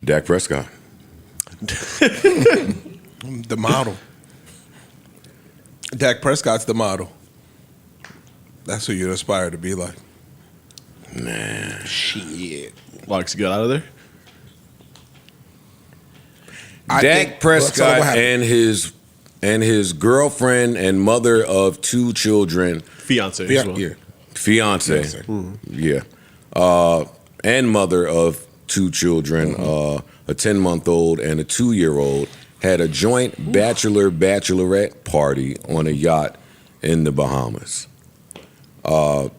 Dak Prescott. The model. Dak Prescott's the model. That's who you aspire to be like. Nah. Shit. Likes to get out of there. Dak Prescott and his girlfriend and mother of 2 children. Fiancée as well. Yeah. Fiancée. Yeah. And mother of 2 children, a 10-month-old and a 2-year-old, had a joint bachelorette party on a yacht in the Bahamas. The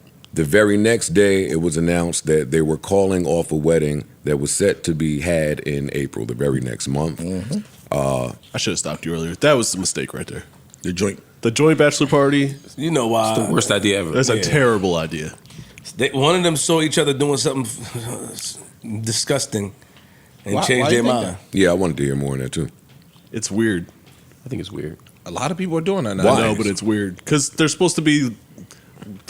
very next day, it was announced that they were calling off a wedding that was set to be had in April, the very next month. I should have stopped you earlier. That was a mistake right there. The joint bachelor party. You know why? It's the worst idea ever. That's a terrible idea. One of them saw each other doing something disgusting and changed their mind. Yeah, I wanted to hear more on that too. It's weird. I think it's weird. A lot of people are doing that now. I know, but it's weird because there's supposed to be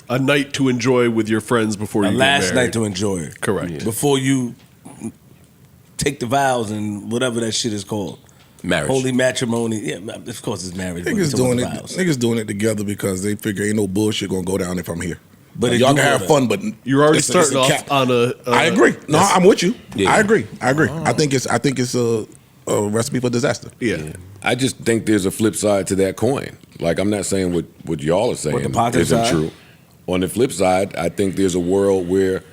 a night to enjoy with your friends before you get married. Last night to enjoy it. Correct. Yeah. Before you take the vows and whatever that shit is called. Marriage. Holy matrimony. Yeah, of course it's marriage. Niggas doing it together because they figure ain't no bullshit gonna go down if I'm here. But like, y'all can have fun, but you're already starting off on a. I agree. No, I'm with you. Yeah. I agree. I think it's a recipe for disaster. Yeah. I just think there's a flip side to that coin. Like, I'm not saying what y'all are saying isn't true. On the flip side, I think there's a world where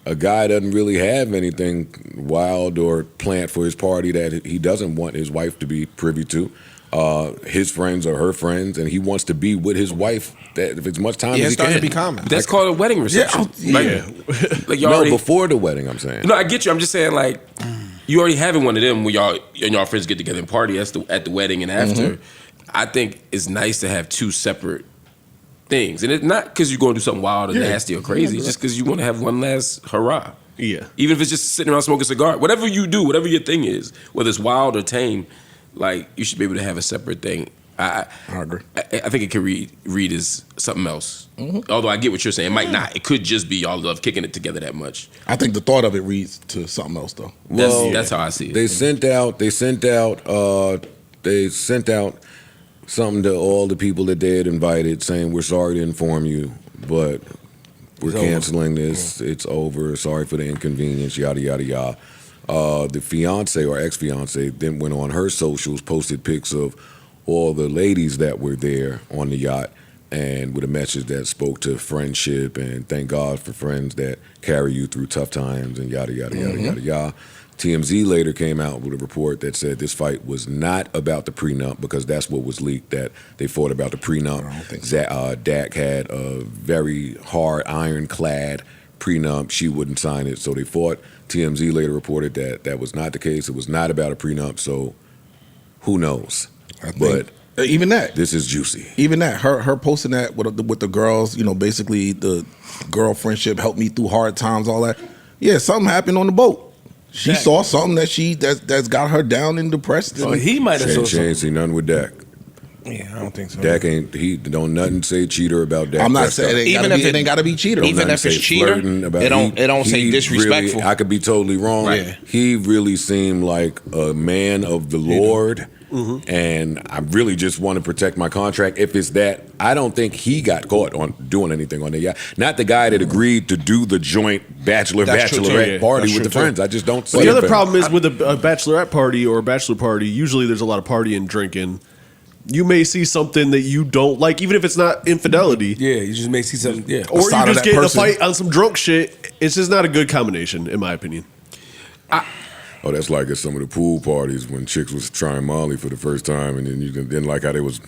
a guy doesn't really have anything wild or planned for his party that he doesn't want his wife to be privy to. His friends or her friends, and he wants to be with his wife that if as much time as he can. It's starting to be common. But that's called a wedding reception. Like y'all before the wedding, I'm saying. No, I get you. I'm just saying, like, you already having one of them where y'all and y'all friends get together and party at the wedding and after. I think it's nice to have 2 separate things, and it's not because you're going to do something wild or nasty or crazy. It's just because you want to have one last hurrah. Yeah. Even if it's just sitting around smoking a cigar, whatever you do, whatever your thing is, whether it's wild or tame, like you should be able to have a separate thing. I agree. I think it could read as something else. Although I get what you're saying, it might not. It could just be y'all love kicking it together that much. I think the thought of it reads to something else though. Well, that's how I see it. They sent out something to all the people that they had invited saying, we're sorry to inform you, but we're canceling this. It's over. Sorry for the inconvenience, yada, yada, yada. The fiancé or ex-fiancé then went on her socials, posted pics of all the ladies that were there on the yacht and with a message that spoke to friendship and thank God for friends that carry you through tough times and yada, yada, yada, yada, yada. TMZ later came out with a report that said this fight was not about the prenup because that's what was leaked, that they fought about the prenup. I don't think so. Dak had a very hard, ironclad prenup. She wouldn't sign it, so they fought. TMZ later reported that that was not the case. It was not about a prenup, so who knows? But even that, this is juicy. Even that, her posting that with the girls, you know, basically the girl friendship helped me through hard times, all that. Yeah, something happened on the boat. She saw something that's got her down and depressed. Oh, he might have saw She ain't seen nothing with Dak. Yeah, I don't think so. Dak ain't, he don't nothing say cheater about Dak. I'm not saying it ain't gotta be cheater. Even if it's cheater, it don't say disrespectful. Really, I could be totally wrong. Right. He really seemed like a man of the Lord. And I really just want to protect my contract. If it's that, I don't think he got caught on doing anything on the yacht. Not the guy that agreed to do the joint bachelorette party with the friends. I just don't see it. The other problem is with a bachelorette party or a bachelor party, usually there's a lot of partying, drinking. You may see something that you don't like, even if it's not infidelity. Yeah, you just may see something. Yeah, or you just get in a fight on some drunk shit. It's just not a good combination, in my opinion. Oh, that's like at some of the pool parties when chicks was trying Molly for the first time, and then you didn't like how they was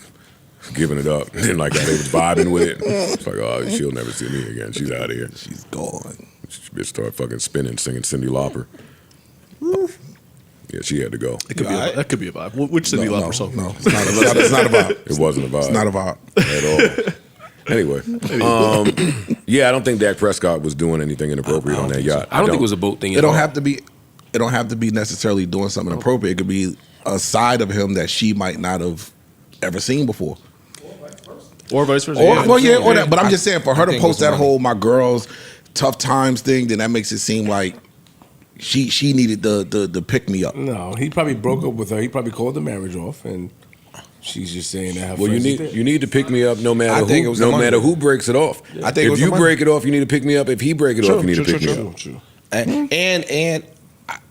giving it up, didn't like how they was vibing with it. It's like, oh, she'll never see me again. She's out of here. She's gone. She bitch started fucking spinning, singing Cyndi Lauper. Yeah, she had to go. That could be a vibe. Which Cyndi Lauper song? No, it's not a vibe. It wasn't a vibe. It's not a vibe at all. Anyway, yeah, I don't think Dak Prescott was doing anything inappropriate on that yacht. I don't think it was a boat thing. It don't have to be. It don't have to be necessarily doing something appropriate. It could be a side of him that she might not have ever seen before. Or vice versa. Or that. But I'm just saying, for her to post that whole "my girls tough times" thing, then that makes it seem like she needed the pick me up. No, he probably broke up with her. He probably called the marriage off, and she's just saying that. Her Well, you need to pick me up no matter who breaks it off. I think if you break it off, you need to pick me up. If he break it off, you need to pick me up. True. And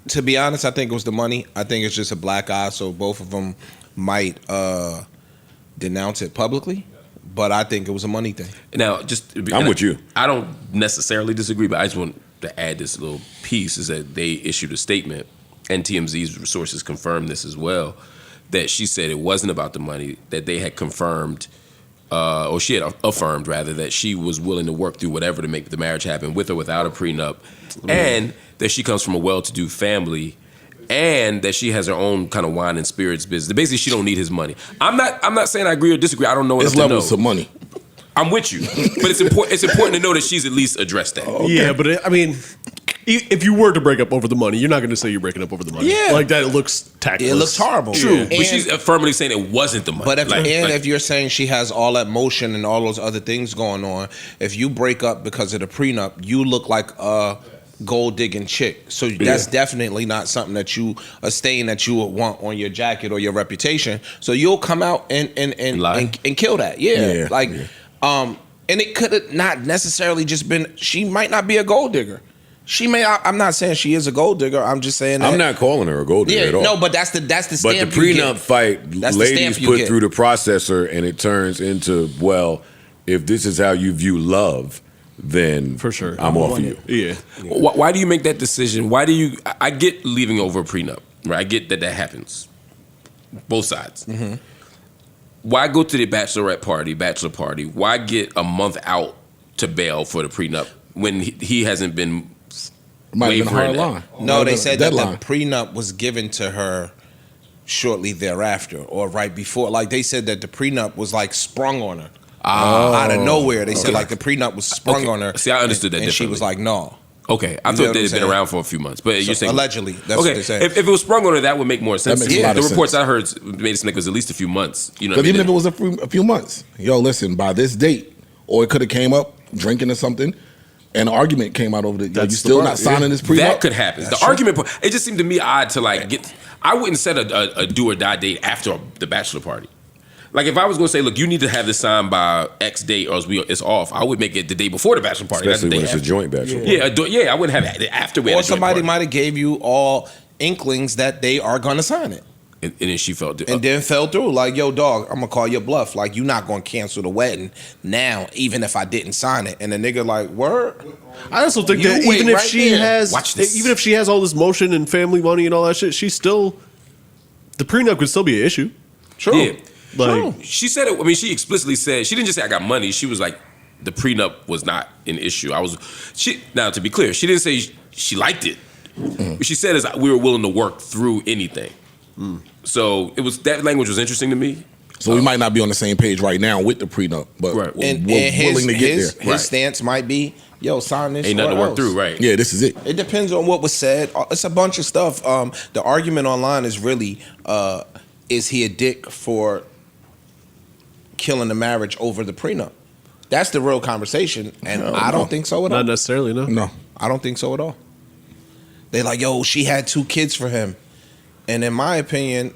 to be honest, I think it was the money. I think it's just a black eye, so both of them might denounce it publicly. But I think it was a money thing. Now, I'm with you. I don't necessarily disagree, but I just want to add this little piece: is that they issued a statement, and TMZ's sources confirmed this as well. That she said it wasn't about the money, that they had confirmed, or she had affirmed rather, that she was willing to work through whatever to make the marriage happen with or without a prenup, and that she comes from a well-to-do family, and that she has her own kind of wine and spirits business. Basically, she don't need his money. I'm not saying I agree or disagree. I don't know enough It's to know. levels of money. I'm with you, but it's important to know that she's at least addressed that. Yeah, but I mean, if you were to break up over the money, you're not going to say you're breaking up over the money. Yeah. Like that looks tactless. It looks horrible. True. Yeah. But she's affirmatively saying it wasn't the money. But if you're saying she has all that motion and all those other things going on, if you break up because of the prenup, you look like a gold digging chick. So that's definitely not something that a stain that you would want on your jacket or your reputation. So you'll come out and kill that. And it could have not necessarily just been. She might not be a gold digger. She may. I'm not saying she is a gold digger. I'm just saying that. I'm not calling her a gold digger at all. No, but that's the But stamp the you prenup get. fight, That's the ladies stamp you put get. through the processor, and it turns into, well, if this is how you view love, then For sure. I'm off of you. Yeah. Why do you make that decision? Why do you? I get leaving over a prenup, right? I get that happens, both sides. Mm-hmm. Why go to the bachelor party? Why get a month out to bail for the prenup when he hasn't been? Might have been a hard line. No, they said that Deadline. the prenup was given to her shortly thereafter or right before. Like they said that the prenup was like sprung on her out of nowhere. They said like the prenup was sprung on her. See, I understood that and she differently. was like, no. Okay, I You know thought what they I'm had been saying? around for a few months, but you're saying Allegedly, that's what they said. If it was sprung on her, that would make more sense. That makes a lot the of reports sense. I heard made it seem like it was at least a few months. You know, But what I even mean? if it was a few months, yo, listen, by this date, or it could have came up drinking or something, and an argument came out over it. Yo, you That's the still part, not signing this prenup? That could happen. That's The true. argument part, it just seemed to me odd to like get. I wouldn't set a do or die date after the bachelor party. Like if I was going to say, look, you need to have this signed by X date, or else it's off. I would make it the day before the bachelor party, Especially not when the it's day a after. joint bachelor. Yeah, I wouldn't have it after we had Or a joint somebody party. might have gave you all inklings that they are going to sign it. And then she felt And then fell through. Like, yo, dog, I'm going to call your bluff. Like, you're not going to cancel the wedding now, even if I didn't sign it. And the nigga like, word? I also think You that wait even if right she there. has, Watch this. even if she has all this motion and family money and all that shit, she's still, the prenup could still be an issue. True. Yeah. Like, She said it. I mean, she explicitly said she didn't just say I got money. She was like, the prenup was not an issue. Now to be clear, she didn't say she liked it. What she said is we were willing to work through anything. So that language was interesting to me. So we might not be on the same page right now with the prenup, but Right. we're And willing to get his there. stance might be, yo, sign this. Ain't nothing to or work else. through, right? Yeah, this is it. It depends on what was said. It's a bunch of stuff. The argument online is really, is he a dick for killing the marriage over the prenup? That's the real conversation, and I don't think so at all. not necessarily, no. No. I don't think so at all. They're like, yo, she had 2 kids for him. And in my opinion,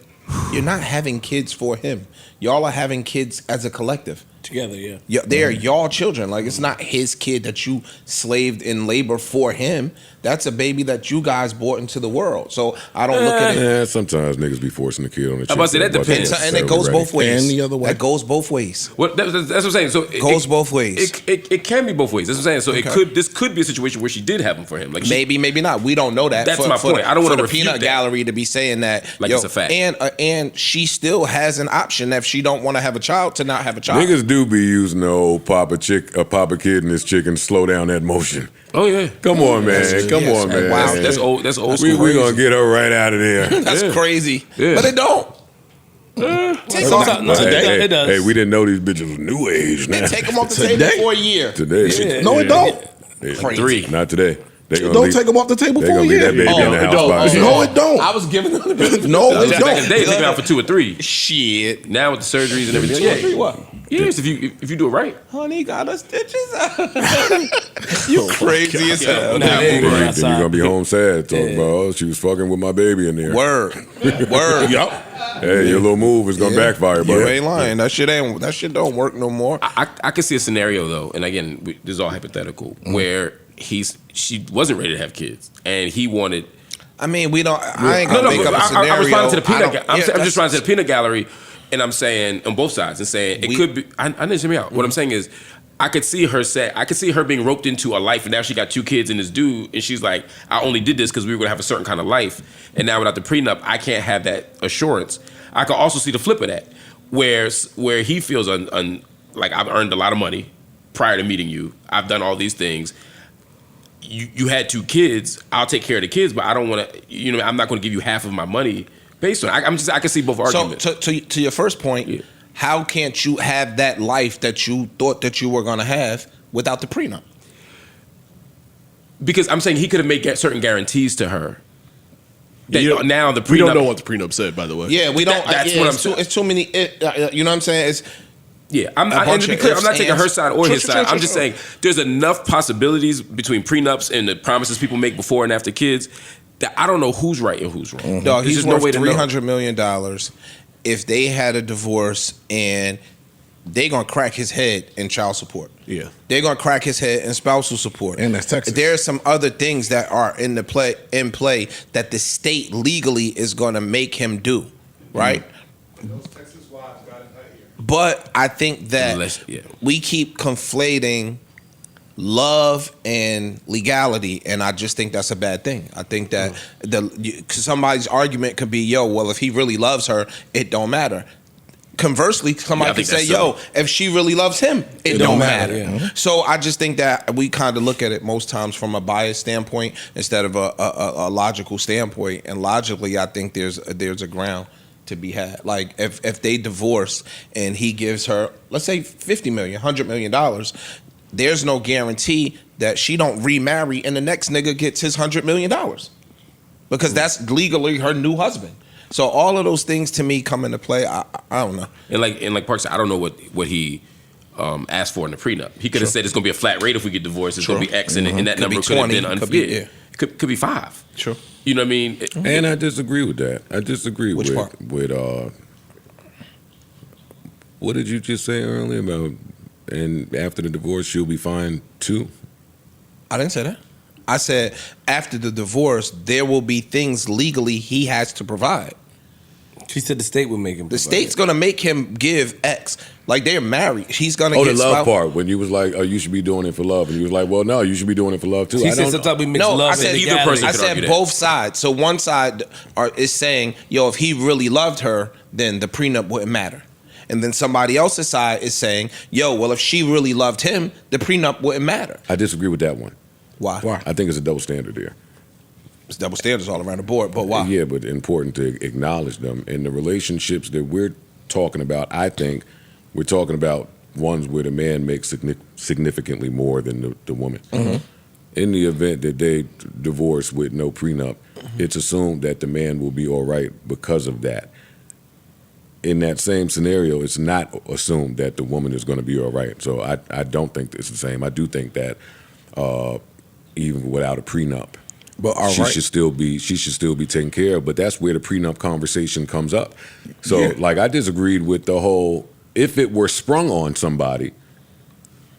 you're not having kids for him. Y'all are having kids as a collective. Together, yeah. They're y'all children. Like, it's not his kid that you slaved in labor for him. That's a baby that you guys brought into the world. So I don't look at it. Yeah, sometimes niggas be forcing the kid on the chick. I'm about to say, that depends. And it goes both ways. And the other way. That goes both ways. That's what I'm saying. So it Goes both ways. It can be both ways. That's what I'm saying. So this could be a situation where she did have him for him. Like Maybe, maybe not. We don't know that. That's my point. I don't want wanna the refute peanut that. gallery to be saying that. Like it's a fact. And she still has an option that if she don't want to have a child to not have a child. Niggas do be using the old papa kid and his chicken slow down that motion. Oh yeah. Come on, man. Come yes, on, man. wow, That's old. That's old We school. gonna get her right out of there. That's crazy. Yeah. But it don't. Take them Sometimes- no, off, it does. Hey, we didn't know these bitches was new age now. take them off the Today? table for a year. Today. No, it don't. Yeah. Crazy. 3. Not today. Don't take them off the table They for gonna a leave that year. baby in the house by itself. No, it don't. I was giving them the benefit. No, of the it doubt. don't. Back in the day, they out for 2 or 3. Shit. Now with the surgeries and everything, 2 or 3 what? Yes, if you do it right. Honey got her stitches out. You crazy as hell. Nah, they ain't Then going you're outside. gonna be home sad talking about, oh, she was fucking with my baby in there. Word. Yup. Hey, your little move is gonna backfire, You bro. ain't lying. That shit don't work no more. I could see a scenario though, and again, this is all hypothetical, where she wasn't ready to have kids, and he wanted. I mean, we don't. I ain't gonna make up a scenario. I'm responding to the I peanut. don't- I'm yeah, just that's- responding to the peanut gallery, and I'm saying on both sides, and saying it could be. I didn't hear me out. What I'm saying is, I could see her say, I could see her being roped into a life, and now she got 2 kids and this dude, and she's like, I only did this because we were gonna have a certain kind of life, and now without the prenup, I can't have that assurance. I could also see the flip of that, where he feels like I've earned a lot of money prior to meeting you. I've done all these things. You had 2 kids. I'll take care of the kids, but I don't want to. I'm not going to give you half of my money based on. I can see both arguments. So to your first point, how can't you have that life that you thought that you were gonna have without the prenup? Because I'm saying he could have made certain guarantees to her. That You know, now the prenup. We don't know what the prenup said, by the way. Yeah, we don't. That's yeah, what I'm it's saying. It's too many. You know what I'm saying? It's Yeah, A and bunch to be of clear, I'm ifs, not taking ands. her side or Sure, his sure, side. sure, I'm just sure. saying there's enough possibilities between prenups and the promises people make before and after kids that I don't know who's right and who's wrong. dog. There's He's just worth to know. $300 million. If they had a divorce and they gonna crack his head in child support. Yeah. They're gonna crack his head in spousal support. And that's Texas. There are some other things that are in play that the state legally is gonna make him do, right? But I think that we keep conflating love and legality, and I just think that's a bad thing. I think that cause somebody's argument could be, yo, well, if he really loves her, it don't matter. Conversely, somebody could say, yo, if she really loves him, it don't matter. Yeah. So I just think that we kind of look at it most times from a biased standpoint instead of a logical standpoint. And logically, I think there's a ground to be had. Like if they divorce and he gives her, let's say $50 million, $100 million, there's no guarantee that she don't remarry and the next nigga gets his $100 million because that's legally her new husband. So all of those things to me come into play. I don't know. And like Park said, I don't know what he asked for in the prenup. He could have said it's going to be a flat rate if we get divorced. It's going to be X, and that Could number be could have 20, been could be- unfair. Could be 5. Sure. You know what I mean? And I disagree with that. I disagree Which part? with what did you just say earlier about? And after the divorce, she'll be fine too. I didn't say that. I said after the divorce, there will be things legally he has to provide. She said the state would make him. The state's gonna make him give X. Like they're married. He's gonna Oh, get the love spouse- part when you was like, "Oh, you should be doing it for love," and you was like, "Well, no, you should be doing it for love too." She I said don't sometimes we mix No, love I said and either legality. person I could said argue that. both sides. So one side is saying, yo, if he really loved her, then the prenup wouldn't matter. And then somebody else's side is saying, yo, well, if she really loved him, the prenup wouldn't matter. I disagree with that one. Why? I think it's a double standard there. It's double standards all around the board, but why? Yeah, but important to acknowledge them. In the relationships that we're talking about, I think we're talking about ones where the man makes significantly more than the woman. Mm-hmm. In the event that they divorce with no prenup, it's assumed that the man will be all right because of that. In that same scenario, it's not assumed that the woman is going to be all right. So I don't think it's the same. I do think that even without a prenup, But all she right. should still be taken care of. But that's where the prenup conversation comes up. So Yeah. like I disagreed with the whole, if it were sprung on somebody,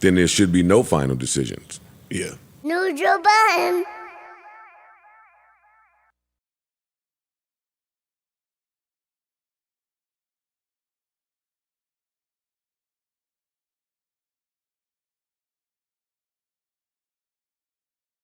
then there should be no final decisions. Yeah. Neutral button.